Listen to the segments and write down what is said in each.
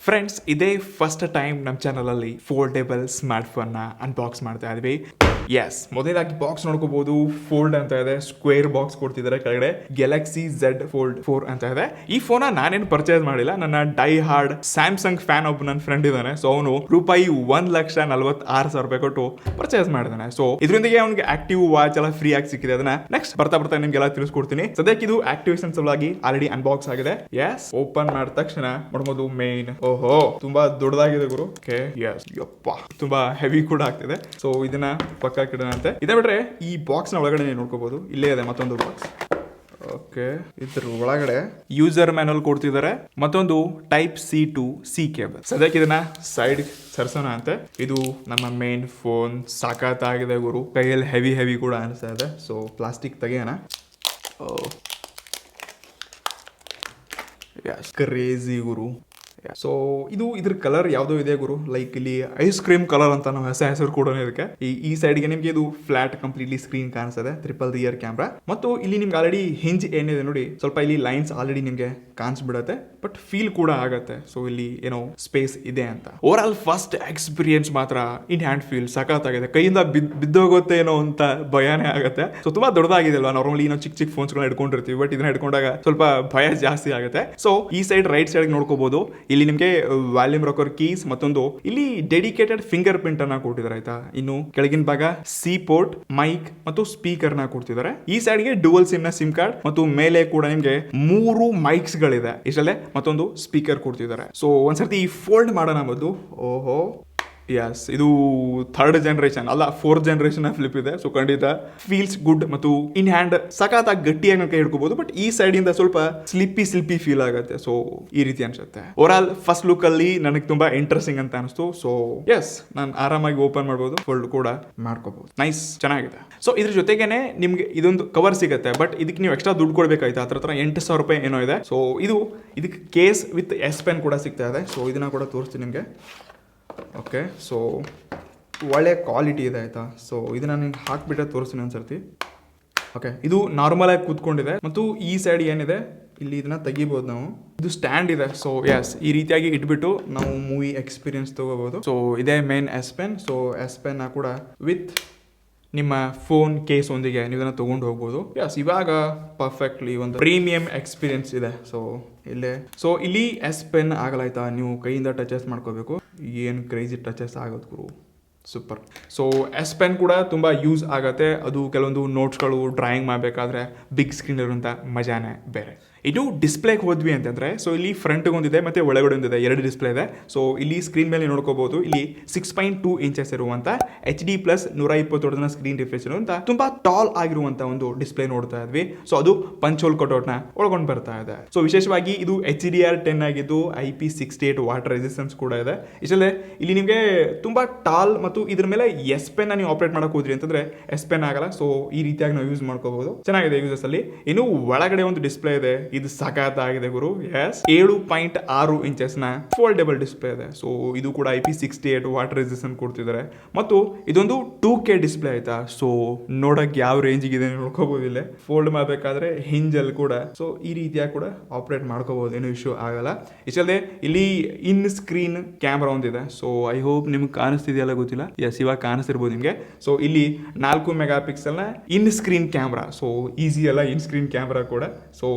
Friends, ಇದೇ first time ನಮ್ಮ ಚಾನಲಲ್ಲಿ ಫೋಲ್ಡೇಬಲ್ ಸ್ಮಾರ್ಟ್ ಫೋನ್ನ ಅನ್ಬಾಕ್ಸ್ ಮಾಡ್ತಾ ಇದ್ವಿ. ಎಸ್, ಮೊದಲಾಗಿ ಬಾಕ್ಸ್ ನೋಡ್ಕೋಬಹುದು. ಫೋಲ್ಡ್ ಅಂತ ಇದೆ, ಸ್ಕ್ವೇರ್ ಬಾಕ್ಸ್ ಕೊಡ್ತಿದ್ದಾರೆ. ಕೆಳಗಡೆ ಗ್ಯಾಲಕ್ಸಿ Z Fold 4 ಅಂತ ಇದೆ. ಈ ಫೋನ್ ನಾನೇನು ಪರ್ಚೇಸ್ ಮಾಡಿಲ್ಲ. ನನ್ನ ಡೈ ಹಾರ್ಡ್ ಸ್ಯಾಮ್ಸಂಗ್ ಫ್ಯಾನ್ ಒಬ್ಬ ನನ್ನ ಫ್ರೆಂಡ್ ಇದ್ದಾನೆ. ಸೊ ಅವನು ರೂಪಾಯಿ 1,46,000 ಕೊಟ್ಟು ಪರ್ಚೇಸ್ ಮಾಡಿದಾನೆ. ಸೊ ಇದರೊಂದಿಗೆ ಅವನಿಗೆ ಆಕ್ಟಿವ್ ವಾಚ್ ಎಲ್ಲ ಫ್ರೀ ಆಗಿ ಸಿಕ್ಕಿದೆ. ಅದನ್ನ ನೆಕ್ಸ್ಟ್ ಬರ್ತಾ ನಿಮ್ಗೆಲ್ಲ ತಿಳಿಸ್ಕೊಡ್ತೀನಿ. ಸದ್ಯಕ್ಕೆ ಇದು ಆಕ್ಟಿವೇಶನ್ ಸಲುವಾಗಿ ಆಲ್ರೆಡಿ ಅನ್ಬಾಕ್ಸ್ ಆಗಿದೆ. ಎಸ್, ಓಪನ್ ಮಾಡಿದ ತಕ್ಷಣ ನೋಡ್ಬೋದು ಮೇನ್. ಓಹೋ, ತುಂಬಾ ದೊಡ್ಡದಾಗಿದೆ ಗುರು. ಎಸ್, ಯಪ್ಪ, ತುಂಬಾ ಹೆವಿ ಕೂಡ ಆಗ್ತಿದೆ. ಸೊ ಇದನ್ನ ಪಕ್ಕ ಕಿಡನಂತೆ. ಇದೇ ಬಿಟ್ರೆ ಈ ಬಾಕ್ಸ್ ನ ಒಳಗಡೆ ನೀವು ನೋಡ್ಕೋಬಹುದು. ಇಲ್ಲೇ ಇದೆ ಮತ್ತೊಂದು ಬಾಕ್ಸ್. ಓಕೆ, ಇದ್ರ ಒಳಗಡೆ ಯೂಸರ್ ಮ್ಯಾನುವಲ್ ಕೊಡ್ತಿದ್ದಾರೆ. ಮತ್ತೊಂದು type C to C cable. ಸದ್ಯಕ್ಕೆ ಇದನ್ನ ಸೈಡ್ ಸರ್ಸೋಣ ಅಂತೆ. ಇದು ನಮ್ಮ ಮೇನ್ ಫೋನ್. ಸಾಕಾಗಿದೆ ಗುರು, ಕೈಯಲ್ಲಿ ಹೆವಿ ಕೂಡ ಅನಿಸ್ತಾ ಇದೆ. ಸೊ ಪ್ಲಾಸ್ಟಿಕ್ ತೆಗೆಯೋಣ. ಕ್ರೇಜಿ ಗುರು. ಸೊ ಇದು ಇದ್ರ ಕಲರ್ ಯಾವ್ದೋ ಇದೆ ಗುರು. ಲೈಕ್ ಇಲ್ಲಿ ಐಸ್ ಕ್ರೀಮ್ ಕಲರ್ ಅಂತ ನಾವು ಹೆಸರು ಕೂಡ ಇದಕ್ಕೆ. ಈ ಸೈಡ್ಗೆ ನಿಮ್ಗೆ ಇದು ಫ್ಲಾಟ್ ಕಂಪ್ಲೀಟ್ಲಿ ಸ್ಕ್ರೀನ್ ಕಾಣಿಸ್ತದೆ. Triple rear camera. ಮತ್ತು ಇಲ್ಲಿ ನಿಮ್ಗೆ ಆಲ್ರೆಡಿ ಹಿಂಜ್ ಏನಿದೆ ನೋಡಿ, ಸ್ವಲ್ಪ ಇಲ್ಲಿ ಲೈನ್ಸ್ ಆಲ್ರೆಡಿ ನಿಮ್ಗೆ ಕಾಣಿಸ್ಬಿಡತ್ತೆ. ಬಟ್ ಫೀಲ್ ಕೂಡ ಆಗತ್ತೆ. ಸೊ ಇಲ್ಲಿ ಏನೋ ಸ್ಪೇಸ್ ಇದೆ ಅಂತ. ಓವರ್ ಆಲ್ ಫಸ್ಟ್ ಎಕ್ಸ್ಪೀರಿಯನ್ಸ್ ಮಾತ್ರ ಇನ್ ಹ್ಯಾಂಡ್ ಫೀಲ್ ಸಖತ್ತಾಗಿದೆ. ಕೈಯಿಂದ ಬಿದ್ದೋಗುತ್ತೆ ಏನೋ ಅಂತ ಭಯನೇ ಆಗುತ್ತೆ. ಸೊ ತುಂಬಾ ದೊಡ್ಡದಾಗಿದೆ ಅಲ್ವಾ. ನಾರ್ಮಲಿ ನಾವು ಚಿಕ್ಕ ಫೋನ್ಸ್ಗಳನ್ನ ಹಿಡ್ಕೊಂಡಿರ್ತೀವಿ, ಬಟ್ ಇದನ್ನ ಹಿಡ್ಕೊಂಡಾಗ ಸ್ವಲ್ಪ ಭಯ ಜಾಸ್ತಿ ಆಗುತ್ತೆ. ಸೊ ಈ ಸೈಡ್ ರೈಟ್ ಸೈಡ್ ನೋಡ್ಕೋಬಹುದು. ಇಲ್ಲಿ ನಿಮ್ಗೆ ವಾಲ್ಯೂಮ್ ರಾಕರ್ ಕೀಸ್, ಮತ್ತೊಂದು ಇಲ್ಲಿ ಡೆಡಿಕೇಟೆಡ್ ಫಿಂಗರ್ ಪ್ರಿಂಟ್ ಅನ್ನ ಕೊಟ್ಟಿದ್ದಾರೆ ಆಯ್ತಾ. ಇನ್ನು ಕೆಳಗಿನ ಭಾಗ ಸಿ ಪೋರ್ಟ್, ಮೈಕ್ ಮತ್ತು ಸ್ಪೀಕರ್ ನ ಕೊಡ್ತಿದ್ದಾರೆ. ಈ ಸೈಡ್ ಗೆ ಡುವಲ್ ಸಿಮ್ ನ ಸಿಮ್ ಕಾರ್ಡ್, ಮತ್ತು ಮೇಲೆ ಕೂಡ ನಿಮ್ಗೆ 3 ಮೈಕ್ಸ್ ಗಳಿದೆ. ಇಷ್ಟಲ್ಲೇ ಮತ್ತೊಂದು ಸ್ಪೀಕರ್ ಕೊಡ್ತಿದ್ದಾರೆ. ಸೊ ಒಂದ್ಸರ್ತಿ ಈ ಫೋಲ್ಡ್ ಮಾಡೋಣ ಬಂದು. ಓಹೋ, ಯಸ್, ಇದು 3rd ಜನರೇಷನ್ ಅಲ್ಲ, 4th ಜನರೇಷನ್ ಫ್ಲಿಪ್ ಇದೆ. ಸೊ ಖಂಡಿತ ಫೀಲ್ಸ್ ಗುಡ್ ಮತ್ತು ಇನ್ ಹ್ಯಾಂಡ್ ಸಖತ್ತಾಗಿ ಗಟ್ಟಿಯಾಗಿ ಕೈ ಹಿಡ್ಕೋಬಹುದು. ಬಟ್ ಈ ಸೈಡ್ ಇಂದ ಸ್ವಲ್ಪ ಸ್ಲಿಪ್ಪಿ ಫೀಲ್ ಆಗುತ್ತೆ. ಸೊ ಈ ರೀತಿ ಅನ್ಸುತ್ತೆ. ಓವರ್ ಆಲ್ ಫಸ್ಟ್ ಲುಕ್ ಅಲ್ಲಿ ನನಗೆ ತುಂಬಾ ಇಂಟ್ರೆಸ್ಟಿಂಗ್ ಅಂತ ಅನಿಸ್ತು. ಸೊ ಎಸ್, ನಾನು ಆರಾಮಾಗಿ ಓಪನ್ ಮಾಡಬಹುದು, ಫೋಲ್ಡ್ ಕೂಡ ಮಾಡ್ಕೋಬಹುದು. ನೈಸ್, ಚೆನ್ನಾಗಿದೆ. ಸೊ ಇದ್ರ ಜೊತೆಗೇನೆ ನಿಮ್ಗೆ ಇದೊಂದು ಕವರ್ ಸಿಗುತ್ತೆ. ಬಟ್ ಇದಕ್ಕೆ ನೀವು ಎಕ್ಸ್ಟ್ರಾ ದುಡ್ಡು ಕೊಡ್ಬೇಕಾಯ್ತು. ಹತ್ರ 8,000 ರೂಪಾಯಿ ಏನೋ ಇದೆ. ಸೊ ಇದಕ್ಕೆ ಕೇಸ್ ವಿತ್ S Pen ಕೂಡ ಸಿಗ್ತಾ ಇದೆ. ಸೊ ಇದನ್ನ ಕೂಡ ತೋರಿಸ್ತೀನಿ ನಿಮಗೆ. ಓಕೆ, ಸೊ ಒಳ್ಳೆ ಕ್ವಾಲಿಟಿ ಇದೆ ಆಯ್ತಾ. ಸೊ ಇದನ್ನ ನಿಮ್ಗೆ ಹಾಕ್ಬಿಟ್ಟೆ ತೋರಿಸ್ತೀನಿ ಒಂದ್ಸರ್ತಿ. ಓಕೆ, ಇದು ನಾರ್ಮಲ್ ಆಗಿ ಕೂತ್ಕೊಂಡಿದೆ. ಮತ್ತು ಈ ಸೈಡ್ ಏನಿದೆ ಇಲ್ಲಿ ಇದನ್ನ ತೆಗಿಬಹುದು ನಾವು. ಇದು ಸ್ಟ್ಯಾಂಡ್ ಇದೆ. ಸೊ ಎಸ್, ಈ ರೀತಿಯಾಗಿ ಇಟ್ಬಿಟ್ಟು ನಾವು ಮೂವಿ ಎಕ್ಸ್ಪೀರಿಯನ್ಸ್ ತಗೋಬಹುದು. ಸೊ ಇದೇ main S Pen. So S Pen ಕೂಡ ವಿತ್ ನಿಮ್ಮ ಫೋನ್ ಕೇಸ್ ಒಂದಿಗೆ ನೀವು ಇದನ್ನ ತಗೊಂಡು ಹೋಗ್ಬೋದು. ಎಸ್, ಇವಾಗ ಪರ್ಫೆಕ್ಟ್ಲಿ ಒಂದು ಪ್ರೀಮಿಯಂ ಎಕ್ಸ್ಪೀರಿಯನ್ಸ್ ಇದೆ. ಸೊ ಇಲ್ಲಿ S Pen ಆಗಲಾಯ್ತಾ, ನೀವು ಕೈಯಿಂದ ಟಚಸ್ ಮಾಡ್ಕೋಬೇಕು. ಏನು ಕ್ರೇಜಿ ಟಚಸ್ ಆಗೋದು ಗುರು, ಸೂಪರ್. ಸೊ S Pen ಕೂಡ ತುಂಬ ಯೂಸ್ ಆಗುತ್ತೆ. ಅದು ಕೆಲವೊಂದು ನೋಟ್ಸ್ಗಳು ಡ್ರಾಯಿಂಗ್ ಮಾಡಬೇಕಾದ್ರೆ ಬಿಗ್ ಸ್ಕ್ರೀನ್ ಇರುವಂಥ ಮಜಾನೇ ಬೇರೆ. ಇದು ಡಿಸ್ಪ್ಲೇಗೆ ಹೋದ್ವಿ ಅಂತಂದರೆ, ಸೊ ಇಲ್ಲಿ ಫ್ರಂಟ್ಗೆ ಒಂದಿದೆ ಮತ್ತು ಒಳಗಡೆ ಒಂದಿದೆ, 2 ಡಿಸ್ಪ್ಲೇ ಇದೆ. ಸೊ ಇಲ್ಲಿ ಸ್ಕ್ರೀನ್ ಮೇಲೆ ನೋಡ್ಕೋಬಹುದು. ಇಲ್ಲಿ 6.2 ಇಂಚಸ್ ಇರುವಂಥ HD+ 120 ಸ್ಕ್ರೀನ್ ರಿಫ್ರೆಶ್ ಇರುವಂಥ ತುಂಬ ಟಾಲ್ ಆಗಿರುವಂಥ ಒಂದು ಡಿಸ್ಪ್ಲೇ ನೋಡ್ತಾ ಇದ್ವಿ. ಸೊ ಅದು ಪಂಚ್ ಹೋಲ್ ಕಟೌಟ್ನ ಒಳಗೊಂಡು ಬರ್ತಾ ಇದೆ. ಸೊ ವಿಶೇಷವಾಗಿ ಇದು HDR10 ಆಗಿದ್ದು IP68 ವಾಟರ್ ರೆಸಿಸ್ಟೆನ್ಸ್ ಕೂಡ ಇದೆ. ಇಷ್ಟಲ್ಲೇ ಇಲ್ಲಿ ನಿಮಗೆ ತುಂಬ ಟಾಲ್ ಮತ್ತು ಇದ್ರ ಮೇಲೆ S Pen ನೀವು ಆಪರೇಟ್ ಮಾಡಕ್ ಹೋದ್ರಿ ಅಂತಂದ್ರೆ S Pen ಆಗಲ್ಲ. ಸೊ ಈ ರೀತಿಯಾಗಿ ನಾವು ಯೂಸ್ ಮಾಡ್ಕೋಬಹುದು. ಚೆನ್ನಾಗಿದೆ ಯೂಸಸ್ ಅಲ್ಲಿ. ಇನ್ನು ಒಳಗಡೆ ಒಂದು ಡಿಸ್ಪ್ಲೇ ಇದೆ. ಇದು ಸಖತ್ತಾಗಿದೆ ಗುರು. ಎಸ್, 7.6 ಇಂಚಸ್ ನ ಫೋಲ್ಡೇಬಲ್ ಡಿಸ್ಪ್ಲೇ ಇದೆ. ಸೊ ಇದು ಕೂಡ IP68 ವಾಟರ್ ರೆಸಿಸ್ಟೆನ್ಸ್ ಕೊಡ್ತಿದ್ದಾರೆ. ಮತ್ತು ಇದೊಂದು 2K ಡಿಸ್ಪ್ಲೇ ಆಯ್ತಾ. ಸೊ ನೋಡಕ್ ಯಾವ ರೇಂಜಿಗೆ ಇದೆ ನೋಡ್ಕೋಬಹುದು. ಇಲ್ಲೇ ಫೋಲ್ಡ್ ಮಾಡಬೇಕಾದ್ರೆ ಹಿಂಜಲ್ಲಿ ಕೂಡ ಸೊ ಈ ರೀತಿಯಾಗಿ ಕೂಡ ಆಪರೇಟ್ ಮಾಡ್ಕೋಬಹುದು, ಏನು ಇಶ್ಯೂ ಆಗಲ್ಲ. ಇಷ್ಟಲ್ಲದೆ ಇಲ್ಲಿ ಇನ್ ಸ್ಕ್ರೀನ್ ಕ್ಯಾಮ್ರಾ ಒಂದಿದೆ. ಸೊ ಐ ಹೋಪ್ ನಿಮ್ಗೆ ಕಾಣಿಸ್ತಿದೆಯಲ್ಲ ಗೊತ್ತಿಲ್ಲ. ಎಸ್, ಇವಾಗ ಕಾಣಿಸ್ತಿರ್ಬೋದು ನಿಮಗೆ. ಸೊ ಇಲ್ಲಿ 4 ಮೆಗಾಪಿಕ್ಸೆಲ್ ನ ಇನ್ ಸ್ಕ್ರೀನ್ ಕ್ಯಾಮ್ರಾ. ಸೊ ಈಸಿ ಅಲ್ಲ ಇನ್ ಸ್ಕ್ರೀನ್ ಕ್ಯಾಮ್ರಾ ಕೂಡ. ಸೊ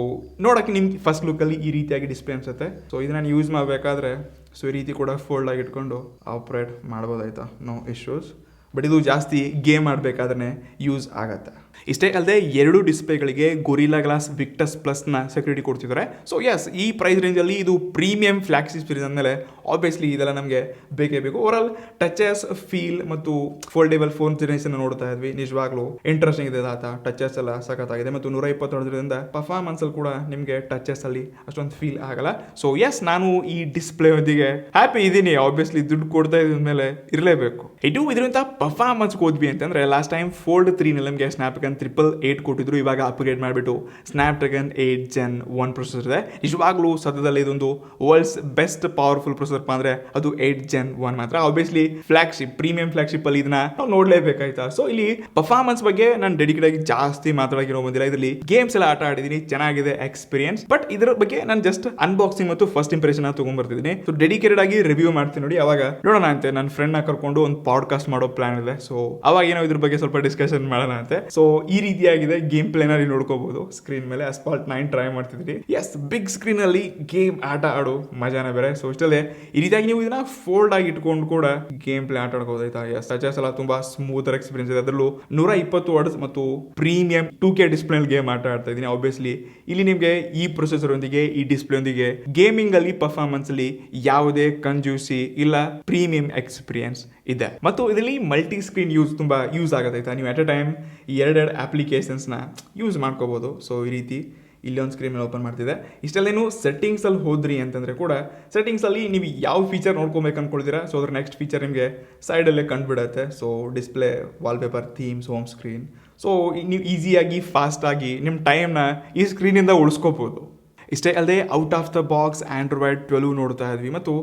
ನೋಡಕ್ಕೆ ನಿಮ್ಗೆ ಫಸ್ಟ್ ಲುಕ್ಕಲ್ಲಿ ಈ ರೀತಿಯಾಗಿ ಡಿಸ್ಪ್ಲೇ ಅನ್ಸುತ್ತೆ. ಸೊ ಇದನ್ನ ಯೂಸ್ ಮಾಡಬೇಕಾದ್ರೆ ಸೊ ಈ ರೀತಿ ಕೂಡ ಫೋಲ್ಡ್ ಆಗಿ ಇಟ್ಕೊಂಡು ಆಪ್ರೇಟ್ ಮಾಡ್ಬೋದಾಯ್ತಾ, ನೋ ಇಶ್ಯೂಸ್. ಬಟ್ ಇದು ಜಾಸ್ತಿ ಗೇಮ್ ಆಡಬೇಕಾದ್ರೆ ಯೂಸ್ ಆಗತ್ತೆ. ಇಷ್ಟೇ ಅಲ್ಲದೆ 2 ಡಿಸ್ಪ್ಲೇಗಳಿಗೆ ಗೊರಿಲ್ಲಾ ಗ್ಲಾಸ್ ವಿಕ್ಟಸ್ ಪ್ಲಸ್ನ ಸೆಕ್ಯೂರಿಟಿ ಕೊಡ್ತಿದ್ದಾರೆ. ಸೊ ಎಸ್, ಈ ಪ್ರೈಸ್ ರೇಂಜಲ್ಲಿ ಇದು ಪ್ರೀಮಿಯಂ ಫ್ಲಾಗ್ಶಿಪ್ ಸೀರೀಸ್ ಅಂದಮೇಲೆ ಆಬ್ವಿಯಸ್ಲಿ ಇದೆಲ್ಲ ನಮಗೆ ಬೇಕೇ ಬೇಕು. ಓವರಾಲ್ ಟಚಸ್ ಫೀಲ್ ಮತ್ತು ಫೋಲ್ಡೇಬಲ್ ಫೋನ್ ಜನರೇಷನ್ ನೋಡ್ತಾ ಇದ್ವಿ. ನಿಜವಾಗ್ಲೂ ಇಂಟ್ರೆಸ್ಟಿಂಗ್ ಇದೆ ಆತ. ಟಚಸ್ ಎಲ್ಲ ಸಖತ್ತಾಗಿದೆ. ಮತ್ತು 120 ಪರ್ಫಾರ್ಮೆನ್ಸ್ ಅಲ್ಲಿ ಕೂಡ ನಿಮಗೆ ಟಚಸ್ ಅಲ್ಲಿ ಅಷ್ಟೊಂದು ಫೀಲ್ ಆಗಲ್ಲ. ಸೊ ಎಸ್, ನಾನು ಈ ಡಿಸ್ಪ್ಲೇ ಹೊಂದಿಗೆ ಹ್ಯಾಪಿ ಇದ್ದೀನಿ. ಆಬ್ವಿಯಸ್ಲಿ ದುಡ್ಡು ಕೊಡ್ತಾ ಇದ್ದ ಮೇಲೆ ಇರಲೇಬೇಕು. ಇದರಿಂದ ಪರ್ಫಾರ್ಮೆನ್ಸ್ ಹೋದ್ವಿ ಅಂತಂದ್ರೆ ಲಾಸ್ಟ್ ಟೈಮ್ Fold 3 ನಮಗೆ ಸ್ನ್ಯಾಪ್ಡ್ರಾಗನ್ 888 ಕೊಟ್ಟಿದ್ರು. ಇವಾಗ ಅಪ್ಗ್ರೇಡ್ ಮಾಡಿಬಿಟ್ಟು ಸ್ನ್ಯಾಪ್ಡ್ರಾಗನ್ 8 Gen 1 ಪ್ರೊಸೆಸರ್ ಇದೆ. ನಿಜವಾಗ್ಲೂ ಸದ್ಯದಲ್ಲಿ ಇದೊಂದು world's best powerful processor processor ಅಂದ್ರೆ ಅದು 8 Gen 1 ಮಾತ್ರ. ಆಬ್ವಿಯಸ್ಲಿ ಫ್ಲಾಗ್ಶಿಪ್ ಪ್ರೀಮಿಯಂ ಫ್ಲಾಗ್ಶಿಪ್ ಅಲ್ಲಿ ಇದನ್ನ ನಾವು ನೋಡ್ಲೇಬೇಕಾಯ್ತಾ. ಸೊ ಇಲ್ಲಿ ಪರ್ಫಾರ್ಮೆನ್ಸ್ ಬಗ್ಗೆ ನಾನು ಡೆಡಿಕೇಟ್ ಆಗಿ ಜಾಸ್ತಿ ಮಾತಾಡೋಕೆ ಬಂದಿಲ್ಲ. ಇದರಲ್ಲಿ ಗೇಮ್ಸ್ ಎಲ್ಲ ಆಟ ಆಡಿದೀನಿ, ಚೆನ್ನಾಗಿದೆ ಎಕ್ಸ್ಪೀರಿಯನ್ಸ್. ಬಟ್ ಇದರ ಬಗ್ಗೆ ನಾನು ಜಸ್ಟ್ ಅನ್ಬಾಕ್ಸಿಂಗ್ ಮತ್ತು ಫಸ್ಟ್ ಇಂಪ್ರೆಷನ್ ತಗೊಂಡ್ಬರ್ತಿದ್ದೀನಿ. ಸೊ ಡೆಡಿಕೇಟೆಡ್ ಆಗಿ ರಿವ್ಯೂ ಮಾಡ್ತೀನಿ ನೋಡಿ, ಅವಾಗ ನೋಡೋಣ ಅಂತೆ. ನನ್ನ ಫ್ರೆಂಡ್ ನ ಕರ್ಕೊಂಡು ಒಂದು ಪಾಡ್ಕಾಸ್ಟ್ ಮಾಡೋ ಪ್ಲಾನ್ ಇದೆ. ಸೊ ಅವಾಗ ಏನೋ ಇದ್ರ ಬಗ್ಗೆ ಸ್ವಲ್ಪ ಡಿಸ್ಕಷನ್ ಮಾಡೋಣ ಅಂತೆ. ಸೊ ಈ ರೀತಿಯಾಗಿದೆ ಗೇಮ್ ಪ್ಲೇ ನಲ್ಲಿ ನೋಡ್ಕೋಬಹುದು ಸ್ಕ್ರೀನ್ ಮೇಲೆ. ಅಸ್ಪಾಲ್ಟ್ 9 ಟ್ರೈ ಮಾಡ್ತಿದ್ರಿ. ಎಸ್, ಬಿಗ್ ಸ್ಕ್ರೀನ್ ಅಲ್ಲಿ ಗೇಮ್ ಆಟ ಆಡೋ ಮಜಾನೇ ಬೇರೆ. ಸೊ ಇಷ್ಟಲ್ಲೇ ಈ ರೀತಿಯಾಗಿ ನೀವು ಇದನ್ನ ಫೋಲ್ಡ್ ಆಗಿ ಇಟ್ಕೊಂಡು ಕೂಡ ಗೇಮ್ ಪ್ಲೇ ಆಟ ಆಡ್ಕೋದಾಯ್ತಾ. ಎಸ್, ಟಚಸ್ ಎಲ್ಲ ತುಂಬಾ ಸ್ಮೂತ್ ಎಕ್ಸ್ಪೀರಿಯನ್ಸ್ ಇದೆ. ಅದರಲ್ಲೂ 120 ವರ್ಡ್ಸ್ ಮತ್ತು ಪ್ರೀಮಿಯಂ 2K ಡಿಸ್ಪ್ಲೇ ಗೇಮ್ ಆಟ ಆಡ್ತಾ ಇದ್ದೀನಿ. ಆಬ್ವಿಯಸ್ಲಿ ಇಲ್ಲಿ ನಿಮಗೆ ಈ ಪ್ರೊಸೆಸರ್ ಒಂದಿಗೆ ಈ ಡಿಸ್ಪ್ಲೇ ಒಂದಿಗೆ ಗೇಮಿಂಗ್ ಅಲ್ಲಿ ಪರ್ಫಾರ್ಮೆನ್ಸ್ ಅಲ್ಲಿ ಯಾವುದೇ ಕಂಜೂಸಿ ಇಲ್ಲ, ಪ್ರೀಮಿಯಂ ಎಕ್ಸ್ಪೀರಿಯನ್ಸ್ ಇದೆ. ಮತ್ತು ಇದರಲ್ಲಿ ಮಲ್ಟಿ ಸ್ಕ್ರೀನ್ ತುಂಬಾ ಯೂಸ್ ಆಗುತ್ತೆ. ನೀವು ಅಟ್ ಎ ಟೈಮ್ ಎರಡೆರಡು ಅಪ್ಲಿಕೇಶನ್ಸ್ ನ ಯೂಸ್ ಮಾಡ್ಕೋಬಹುದು. ಸೊ ಈ ರೀತಿ ಇಲ್ಲಿ ಒಂದು ಸ್ಕ್ರೀನ್ ಮೇಲೆ ಓಪನ್ ಮಾಡ್ತಿದೆ. ಇಷ್ಟಲ್ಲೇನು ಸೆಟ್ಟಿಂಗ್ಸ್ ಅಲ್ಲಿ ಹೋದ್ರಿ ಅಂತಂದ್ರೆ ಕೂಡ ಸೆಟ್ಟಿಂಗ್ಸ್ ಅಲ್ಲಿ ನೀವು ಯಾವ ಫೀಚರ್ ನೋಡ್ಕೊಬೇಕು ಅನ್ಕೊಳ್ತೀರಾ, ಸೊ ಅದ್ರ ನೆಕ್ಸ್ಟ್ ಫೀಚರ್ ನಿಮಗೆ ಸೈಡಲ್ಲೇ ಕಂಡುಬಿಡುತ್ತೆ. So display, wallpaper, themes, home screen. So ನೀವು ಈಸಿಯಾಗಿ ಫಾಸ್ಟಾಗಿ ನಿಮ್ಮ ಟೈಮ್ನ ಈ ಸ್ಕ್ರೀನಿಂದ ಉಳಿಸ್ಕೋಬಹುದು. ಇಷ್ಟೇ ಅಲ್ಲದೆ out of the box Android 12 ನೋಡ್ತಾ ಇದ್ವಿ ಮತ್ತು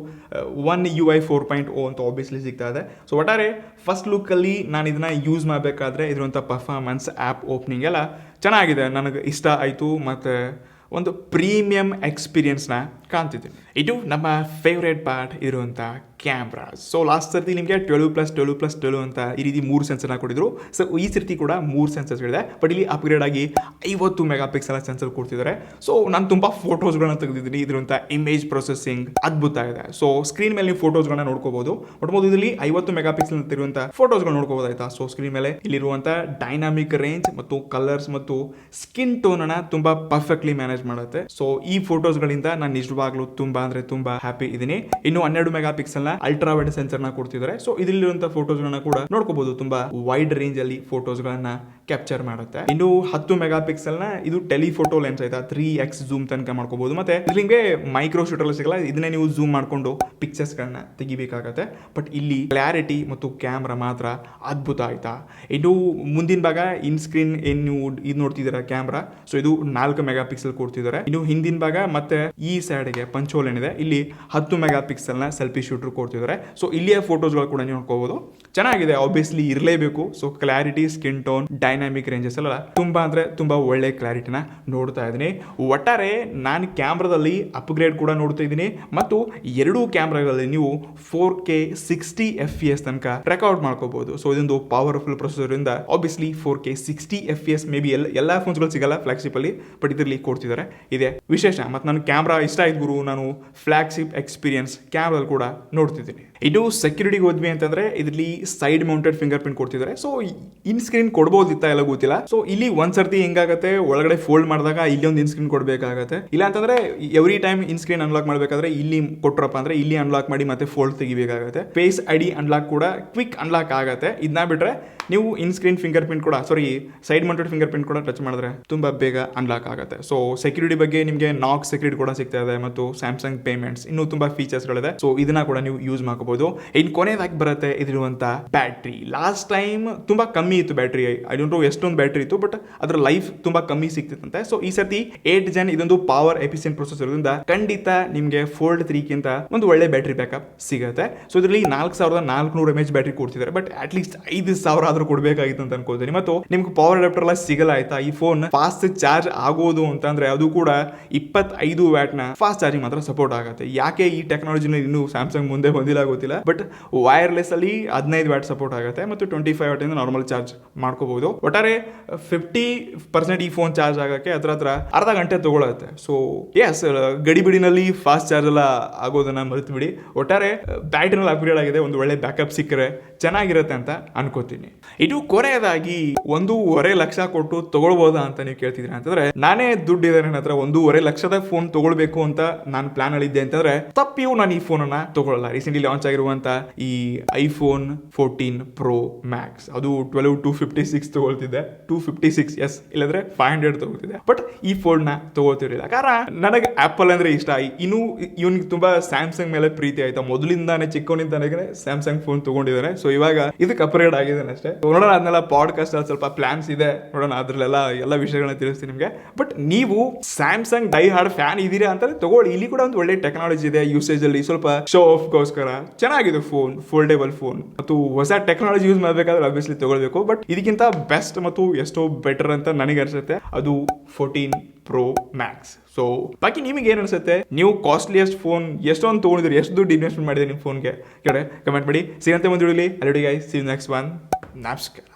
One UI 4.0 ಅಂತ ಆಬ್ವಿಯಸ್ಲಿ ಸಿಗ್ತಾ ಇದೆ. ಸೊ ಒಟ್ಟಾರೆ ಫಸ್ಟ್ ಲುಕ್ಕಲ್ಲಿ ನಾನು ಇದನ್ನ ಯೂಸ್ ಮಾಡಬೇಕಾದ್ರೆ ಇದ್ರಂಥ ಪರ್ಫಾರ್ಮೆನ್ಸ್, ಆ್ಯಪ್ ಓಪನಿಂಗ್ ಎಲ್ಲ ಚೆನ್ನಾಗಿದೆ, ನನಗೆ ಇಷ್ಟ ಆಯಿತು. ಮತ್ತು ಒಂದು ಪ್ರೀಮಿಯಂ ಎಕ್ಸ್ಪೀರಿಯನ್ಸ್ನ ಕಾಣ್ತಿದ್ದೀನಿ. ಇದು ನಮ್ಮ ಫೇವ್ರೇಟ್ ಪಾರ್ಟ್ ಇರುವಂಥ ಕ್ಯಾಮ್ರಾ. ಸೊ ಲಾಸ್ಟ್ ಸರ್ತಿ ನಿಮಗೆ 12+12+12 ಅಂತ ಈ ರೀತಿ 3 ಸೆನ್ಸರ್ನ ಕೊಟ್ಟಿದ್ರು. ಸೊ ಈ ಸರ್ತಿ ಕೂಡ 3 ಸೆನ್ಸರ್ಸ್ಗಳಿದೆ. ಬಟ್ ಇಲ್ಲಿ ಅಪ್ಗ್ರೇಡ್ ಆಗಿ 50 ಮೆಗಾಪಿಕ್ಸೆಲ್ ಸೆನ್ಸರ್ ಕೊಡ್ತಿದ್ದಾರೆ. ಸೊ ನಾನು ತುಂಬ ಫೋಟೋಸ್ಗಳನ್ನ ತೆಗೆದಿದ್ದೀನಿ. ಇದ್ರಂಥ ಇಮೇಜ್ ಪ್ರೊಸೆಸಿಂಗ್ ಅದ್ಭುತ ಇದೆ. ಸೊ ಸ್ಕ್ರೀನ್ ಮೇಲೆ ನೀವು ಫೋಟೋಸ್ಗಳನ್ನ ನೋಡ್ಕೋಬಹುದು. ಬಟ್ ಇದರಲ್ಲಿ 50 ಮೆಗಾಪಿಕ್ಸೆಲ್ ಇರುವಂಥ ಫೋಟೋಸ್ಗಳು ನೋಡ್ಕೋಬಹುದಾಯ್ತಾ. ಸೊ ಸ್ಕ್ರೀನ್ ಮೇಲೆ ಇಲ್ಲಿರುವಂಥ ಡೈನಾಮಿಕ್ ರೇಂಜ್ ಮತ್ತು ಕಲರ್ಸ್ ಮತ್ತು ಸ್ಕಿನ್ ಟೋನ್ ಅನ್ನ ತುಂಬಾ ಪರ್ಫೆಕ್ಟ್ಲಿ ಮ್ಯಾನೇಜ್ ಮಾಡುತ್ತೆ. ಸೊ ಈ ಫೋಟೋಸ್ಗಳಿಂದ ನಾನು ನಿಜವಾಗ್ಲೂ ತುಂಬಾ ಅಂದ್ರೆ ತುಂಬಾ ಹ್ಯಾಪಿ ಇದ್ದೀನಿ. ಇನ್ನು 12 ಮೆಗಾಪಿಕ್ಸೆಲ್ ಅಲ್ಟ್ರಾ ವೈಡ್ ಸೆನ್ಸರ್ ನ ಕೊಡ್ತಿದ್ದಾರೆ. ಸೊ ಇದರಲ್ಲಿರುವಂತಹ ಫೋಟೋಸ್ ಗಳನ್ನ ಕೂಡ ನೋಡ್ಕೋಬಹುದು. ತುಂಬಾ ವೈಡ್ ರೇಂಜ್ ಅಲ್ಲಿ ಫೋಟೋಸ್ ಗಳನ್ನ ಕ್ಯಾಪ್ಚರ್ ಮಾಡುತ್ತೆ. ಇನ್ನು 10 ಮೆಗಾಪಿಕ್ಸೆಲ್ ನ ಇದು ಟೆಲಿಫೋಟೋ ಲೆನ್ಸ್ ಆಯ್ತಾ, 3x ಝೂಮ್ ತನಕ ಮಾಡ್ಕೋಬಹುದು. ಮತ್ತೆ ನಿಮಗೆ ಮೈಕ್ರೋ ಶೂಟರ್ ಸಿಗಲ್ಲ, ಇದನ್ನೇ ನೀವು ಝೂಮ್ ಮಾಡ್ಕೊಂಡು ಪಿಕ್ಚರ್ಸ್ ಗಳನ್ನ ತೆಗಿಬೇಕಾಗತ್ತೆ. ಬಟ್ ಇಲ್ಲಿ ಕ್ಲಾರಿಟಿ ಮತ್ತು ಕ್ಯಾಮ್ರಾ ಮಾತ್ರ ಅದ್ಭುತ ಆಯ್ತಾ. ಇದು ಮುಂದಿನ ಭಾಗ ಇನ್ ಸ್ಕ್ರೀನ್ ಏನ್ ನೀವು ಇದು ನೋಡ್ತಿದ್ದೀರಾ ಕ್ಯಾಮ್ರಾ, ಸೊ ಇದು 4 ಮೆಗಾಪಿಕ್ಸೆಲ್ ಕೊಡ್ತಿದ್ದಾರೆ. ಇನ್ನು ಹಿಂದಿನ ಭಾಗ ಮತ್ತೆ ಈ ಸೈಡ್ಗೆ ಪಂಚೋಲ್ ಏನಿದೆ ಇಲ್ಲಿ 10 ಮೆಗಾಪಿಕ್ಸೆಲ್ ನ ಸೆಲ್ಫಿ ಶೂಟರ್ ಕೊಡ್ತಿದ್ದಾರೆ. ಸೊ ಇಲ್ಲಿಯ ಫೋಟೋಸ್ಗಳು ಕೂಡ ನೀವು ನೋಡ್ಕೋಬಹುದು. ಚೆನ್ನಾಗಿದೆ, ಆಬ್ವಿಯಸ್ಲಿ ಇರಲೇಬೇಕು. So clarity, skin tone, dynamic ranges ಎಲ್ಲ ತುಂಬಾ ಅಂದ್ರೆ ತುಂಬಾ ಒಳ್ಳೆ ಕ್ಲಾರಿಟಿನ ನೋಡ್ತಾ ಇದ್ದೀನಿ. ಒಟ್ಟಾರೆ ನಾನು ಕ್ಯಾಮ್ರಾದಲ್ಲಿ ಅಪ್ಗ್ರೇಡ್ ಕೂಡ ನೋಡ್ತಾ ಇದ್ದೀನಿ ಮತ್ತು ಎರಡೂ ಕ್ಯಾಮ್ರಾಗಳಲ್ಲಿ ನೀವು 4K 60 FPS ತನಕ ರೆಕಾರ್ಡ್ ಮಾಡ್ಕೋಬಹುದು. ಸೊ ಇದೊಂದು ಪವರ್ಫುಲ್ ಪ್ರೊಸೆಸರ್ ಇಂದ obviously 4K 60 FPS may be ಎಲ್ಲ ಫೋನ್ಸ್ಗಳು ಸಿಗಲ್ಲ ಫ್ಲಾಗ್ಶಿಪ್ ಅಲ್ಲಿ, ಬಟ್ ಇದರಲ್ಲಿ ಕೊಡ್ತಿದ್ದಾರೆ. ಇದೆ ವಿಶೇಷ. ಮತ್ತು ನನ್ನ ಕ್ಯಾಮ್ರಾ ಇಷ್ಟ ಆಯ್ತು ಗುರು, ನಾನು ಫ್ಲಾಗ್ಶಿಪ್ ಎಕ್ಸ್ಪೀರಿಯನ್ಸ್ ಕ್ಯಾಮ್ರಾ ಕೂಡ ನೋಡ್ತಿದ್ದೀನಿ. ಇದು ಸೆಕ್ಯೂರಿಟಿಗೆ ಹೋದ್ವಿ ಅಂತಂದ್ರೆ ಇದರಲ್ಲಿ ಸೈಡ್ ಮೌಂಟೆಡ್ ಫಿಂಗರ್ ಪ್ರಿಂಟ್ ಕೊಡ್ತಿದ್ದಾರೆ. ಸೊ ಇನ್ ಸ್ಕ್ರೀನ್ ಕೊಡ್ಬೋದಿತ್ತ ಎಲ್ಲ ಗೊತ್ತಿಲ್ಲ. ಸೊ ಇಲ್ಲಿ ಒಂದ್ಸರ್ತಿ ಹೆಂಗಾಗತ್ತೆ, ಒಳಗಡೆ ಫೋಲ್ಡ್ ಮಾಡಿದಾಗ ಇಲ್ಲಿ ಒಂದು ಇನ್ ಸ್ಕ್ರೀನ್ ಕೊಡಬೇಕಾಗತ್ತೆ. ಇಲ್ಲ ಅಂತಂದ್ರೆ every time in screen unlock ಮಾಡಬೇಕಾದ್ರೆ ಇಲ್ಲಿ ಕೊಟ್ರಪ್ಪ ಅಂದ್ರೆ ಇಲ್ಲಿ ಅನ್ಲಾಕ್ ಮಾಡಿ ಮತ್ತೆ ಫೋಲ್ಡ್ ತೆಗಿಬೇಕಾಗತ್ತೆ. ಫೇಸ್ ಐಡಿ ಅನ್ಲಾಕ್ ಕೂಡ ಕ್ವಿಕ್ ಅನ್ಲಾಕ್ ಆಗತ್ತೆ. ಇದನ್ನ ಬಿಟ್ರೆ ನೀವು ಇನ್ ಸ್ಕ್ರೀನ್ ಫಿಂಗರ್ ಪ್ರಿಂಟ್ ಕೂಡ ಸೈಡ್ ಮೌಂಟೆಡ್ ಫಿಂಗರ್ ಪ್ರಿಂಟ್ ಕೂಡ ಟಚ್ ಮಾಡಿದ್ರೆ ತುಂಬಾ ಬೇಗ ಅನ್ಲಾಕ್ ಆಗುತ್ತೆ. ಸೊ ಸೆಕ್ಯೂರಿಟಿ ಬಗ್ಗೆ ನಿಮಗೆ ನಾಕ್ ಸೆಕ್ಯೂರಿಟಿ ಕೂಡ ಸಿಗ್ತಾ ಇದೆ ಮತ್ತು ಸ್ಯಾಮ್ಸಂಗ್ ಪೇಮೆಂಟ್ಸ್ ಇನ್ನೂ ತುಂಬಾ ಫೀಚರ್ಸ್ ಗಳಿದೆ. ಸೊ ಇದನ್ನ ಕೂಡ ನೀವು ಯೂಸ್ ಮಾಡ್ಕೋಬಹುದು. ಇನ್ ಕೊನೆಯದಾಗಿ ಬರುತ್ತೆ ಇದಿರುವಂತ ಬ್ಯಾಟ್ರಿ. ಲಾಸ್ಟ್ ಟೈಮ್ ತುಂಬಾ ಕಮ್ಮಿ ಇತ್ತು ಬ್ಯಾಟ್ರಿ, ಐ ಡೋಂಟ್ ನೋ ಎಷ್ಟೊಂದು ಬ್ಯಾಟ್ರಿ ಇತ್ತು, ಬಟ್ ಅದ್ರ ಲೈಫ್ ತುಂಬಾ ಕಮ್ಮಿ ಸಿಗ್ತಿತ್ತಂತೆ. ಸೊ ಈ ಸರ್ತಿ 8 Gen ಇದೊಂದು ಪವರ್ ಎಫಿಷಿಯಂಟ್ ಪ್ರೊಸೆಸರ್ ಇಂದ ಖಂಡಿತ ನಿಮಗೆ Fold 3 ಗಿಂತ ಒಂದು ಒಳ್ಳೆ ಬ್ಯಾಟ್ರಿ ಬ್ಯಾಕಪ್ ಸಿಗುತ್ತೆ. ಸೊ ಇದರಲ್ಲಿ 4400 mAh ಬ್ಯಾಟ್ರಿ ಕೊಡ್ತಿದ್ದಾರೆ. ಬಟ್ ಅಟ್ ಲೀಸ್ಟ್ 5000 ಆದ್ರೂ ಕೊಡಬೇಕಾಗಿತ್ತು ಅಂತ ಅನ್ಕೋತೀನಿ. ಮತ್ತು ನಿಮ್ಗೆ ಪವರ್ ಅಡಾಪ್ಟರ್ ಎಲ್ಲ ಸಿಗಲ್ಲ ಆಯ್ತಾ. ಈ ಫೋನ್ ಫಾಸ್ಟ್ ಚಾರ್ಜ್ ಆಗೋದು ಅಂತಂದ್ರೆ ಅದು ಕೂಡ 25 ವ್ಯಾಟ್ ನ ಫಾಸ್ಟ್ ಚಾರ್ಜಿಂಗ್ ಮಾತ್ರ ಸಪೋರ್ಟ್ ಆಗುತ್ತೆ. ಯಾಕೆ ಈ ಟೆಕ್ನಾಲಜಿನ ಇನ್ನೂ ಸ್ಯಾಮ್ಸಂಗ್ ಮುಂದೆ ಬಂದಿಲ್ಲ ಗೊತ್ತಿಲ್ಲ, ಬಟ್ ವೈರ್ಲೆಸ್ ಅಲ್ಲಿ 15 ವ್ಯಾಟ್ ಸಪೋರ್ಟ್ ಆಗುತ್ತೆ ಮತ್ತು 25 ವ್ಯಾಟ್ ಇಂದ ನಾರ್ಮಲ್ ಚಾರ್ಜ್ ಮಾಡ್ಕೋಬಹುದು. ಒಟ್ಟಾರೆ 50% ಈ ಫೋನ್ ಚಾರ್ಜ್ ಆಗಕ್ಕೆ ಹತ್ರ ಅರ್ಧ ಗಂಟೆ ತಗೊಳುತ್ತೆ. ಸೊ ಎಸ್, ಗಡಿಬಿಡಿನಲ್ಲಿ ಫಾಸ್ಟ್ ಚಾರ್ಜ್ ಎಲ್ಲ ಆಗೋದನ್ನ ಮರೆತು ಬಿಡಿ. ಒಟ್ಟಾರೆ ಬ್ಯಾಟ್ರಿನಲ್ಲಿ ಅಪ್ಗ್ರೇಡ್ ಆಗಿದೆ, ಒಂದು ಒಳ್ಳೆ ಬ್ಯಾಕಪ್ ಸಿಕ್ಕರೆ ಚೆನ್ನಾಗಿರುತ್ತೆ ಅಂತ ಅನ್ಕೋತೀನಿ. ಇದು ಕೊನೆಯದಾಗಿ 1.5 ಲಕ್ಷ ಕೊಟ್ಟು ತಗೊಳ್ಬೋದಾ ಅಂತ ನೀವು ಕೇಳ್ತಿದ್ರಿ ಅಂತಂದ್ರೆ, ನಾನೇ ದುಡ್ಡಿದೆ ನನ್ನ ಹತ್ರ 1.5 ಲಕ್ಷದ ಫೋನ್ ತಗೊಳ್ಬೇಕು ಅಂತ ನಾನು ಪ್ಲಾನ್ ಅಲ್ಲಿದ್ದೆ ಅಂತಂದ್ರೆ ತಪ್ಪಿಯೂ ನಾನು ಈ ಫೋನ್ ಅನ್ನ ತಗೊಳ್ಳಲ್ಲ. ರೀಸೆಂಟ್ಲಿ ಲಾಂಚ್ ಆಗಿರುವಂತ ಈ iPhone 14 Pro Max ಅದು 12256 ತಗೊಳ್ತಿದ್ದೆ, 256 ಎಸ್ ಇಲ್ಲದ್ರೆ 500 ತಗೋತಿದ್ದೆ. ಬಟ್ ಈ ಫೋನ್ ನ ತಗೋತಿರ್ಲಿಲ್ಲ, ಕಾರಣ ನನಗೆ ಆಪಲ್ ಅಂದ್ರೆ ಇಷ್ಟ. ಇನ್ನು ಇವನಿಗೆ ತುಂಬಾ ಸ್ಯಾಮ್ಸಂಗ್ ಮೇಲೆ ಪ್ರೀತಿ ಆಯ್ತಾ, ಮೊದಲಿಂದಾನೆ ಚಿಕ್ಕವನಿಂದಾನೆ ಸ್ಯಾಮ್ಸಂಗ್ ಫೋನ್ ತಗೊಂಡಿದ್ದಾನೆ. ಸೊ ಇವಾಗ ಇದಕ್ಕೆ ಅಪ್ಗ್ರೇಡ್ ಆಗಿದ್ದಾನೆ ಅಷ್ಟೇ. ನೋಡೋಣ ಅದನ್ನೆಲ್ಲ ಪಾಡ್ಕಾಸ್ಟ್ ಅಲ್ಲಿ ಸ್ವಲ್ಪ ಪ್ಲಾನ್ಸ್ ಇದೆ, ನೋಡೋಣ ಅದ್ರಲ್ಲೆಲ್ಲ ಎಲ್ಲ ವಿಷಯಗಳನ್ನ ತಿಳಿಸ್ತೀನಿ ನಿಮಗೆ. ಬಟ್ ನೀವು ಸ್ಯಾಮ್ಸಂಗ್ ಡೈ ಹಾರ್ಡ್ ಫ್ಯಾನ್ ಇದೀರಾ ಅಂತ ತಗೊಳ್ಳಿ, ಇಲ್ಲಿ ಕೂಡ ಒಂದು ಒಳ್ಳೆ ಟೆಕ್ನಾಲಜಿ ಇದೆ. ಯೂಸೇಜ್ ಅಲ್ಲಿ ಸ್ವಲ್ಪ ಶೋ ಆಫ್ ಗೋಸ್ಕರ ಚೆನ್ನಾಗಿದೆ ಫೋನ್, ಫೋಲ್ಡೇಬಲ್ ಫೋನ್. ಮತ್ತು ಹೊಸ ಟೆಕ್ನಾಲಜಿ ಯೂಸ್ ಮಾಡಬೇಕಾದ್ರೆ ಆಬ್ವಿಯಸ್ಲಿ ತಗೊಳ್ಬೇಕು. ಬಟ್ ಇದಕ್ಕಿಂತ ಬೆಸ್ಟ್ ಮತ್ತು ಎಷ್ಟೋ ಬೆಟರ್ ಅಂತ ನನಗೆ ಅನ್ಸುತ್ತೆ ಅದು 14 Pro Max. ಸೊ ಬಾಕಿ ನಿಮಗೆ ಏನು ಅನ್ಸುತ್ತೆ? ನೀವು ಕಾಸ್ಟ್ಲಿಯಸ್ಟ್ ಫೋನ್ ಎಷ್ಟೊಂದು ತೊಗೊಂಡಿದ್ರಿ, ಎಷ್ಟು ದುಡ್ಡು ಇನ್ವೆಸ್ಟ್ಮೆಂಟ್ ಮಾಡಿದೆ ನಿಮ್ಮ ಫೋನ್ಗೆ? ಕಮೆಂಟ್ ಮಾಡಿ. ಸಿಗಂತೆ ಒಂದು ವಿಡಿಯೋಲಿ. ಅಲ್ಲಿ guys, see you next one. ನಮಸ್ಕಾರ.